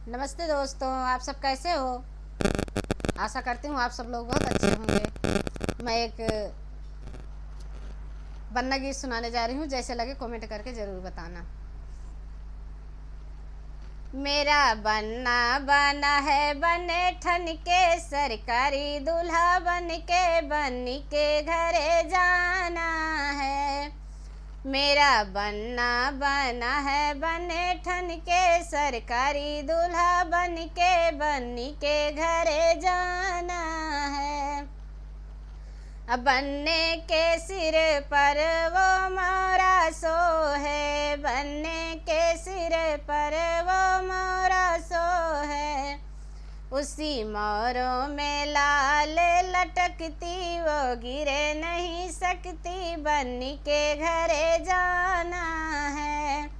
नमस्ते दोस्तों, आप सब कैसे हो। आशा करती हूँ आप सब लोग बहुत अच्छे होंगे। मैं एक बन्ना गीत सुनाने जा रही हूँ, जैसे लगे कमेंट करके ज़रूर बताना। मेरा बन्ना बना है बने ठन के, सरकारी दूल्हा बन के घरे जाना है। मेरा बन्ना बना है बने ठन के, सरकारी दूल्हा बन के घरे जाना है। अब बनने के सिर पर वो मोरा सो है, बनने के सिर पर वो मोरा सो है। उसी मोरों में लाल लटकती, वो गिरे नहीं सकती, बन्नी के घरे जाना है।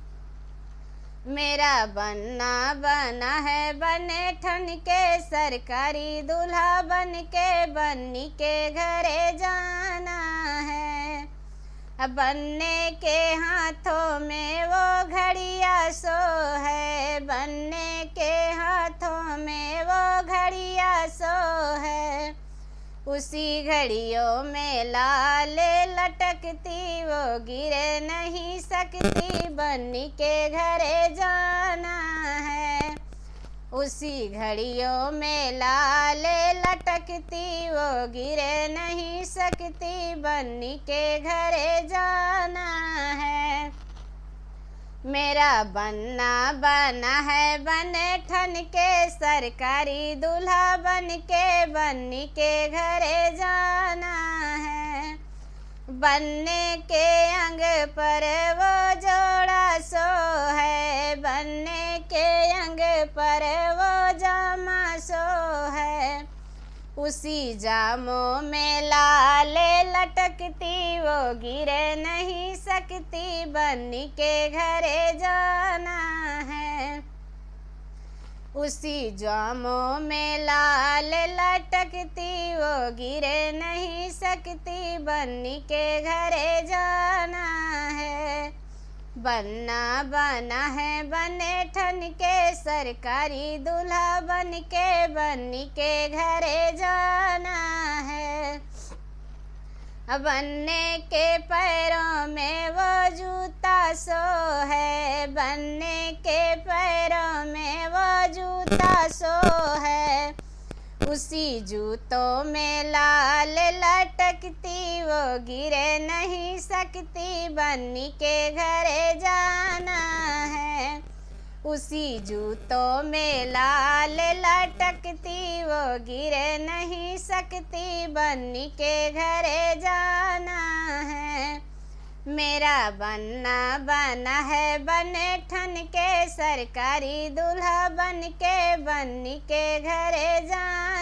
मेरा बन्ना बना है बने ठन के, सरकारी दूल्हा बन्नी के घरे जाना है। अब बन्ने के हाथों में वो घड़िया सो है, बन्ने के हाथों में वो घड़िया सो है। उसी घड़ियों में लाल लटकती, वो गिरे नहीं सकती, बन्नी के घरे जाना है। उसी घड़ियों में लाल लटकती, वो गिरे नहीं सकती, बन्नी के घरे जाना है। मेरा बन्ना बना है बने ठन के, सरकारी दूल्हा बन्नी के घरे जाना है। बन्ने के अंग पर वो जोड़ा सो है, बन्ने के अंग पर वो जामा सो है। उसी जामों में लाल लटकती, वो गिरे नहीं सकती, बन्नी के घरे जाना है। उसी जामों में लाल लटकती, वो गिरे नहीं सकती, बन्नी के घरे जाना है। बन्ना बना है बने ठन के, सरकारी दूल्हा बन्नी के घरे जाना है। बन्ने के पैरों में वो जूता सो है, बन्ने के पैरों में वो जूता सो है। उसी जूतों में लाल लटकती, वो गिरे नहीं सकती, बन्नी के घरे जाना है। उसी जूतों में लाल लटकती, वो गिरे नहीं सकती, बन्नी के घरे जाना है। मेरा बन्ना बना है बने ठन के, सरकारी दूल्हा बन्नी के घरे जाना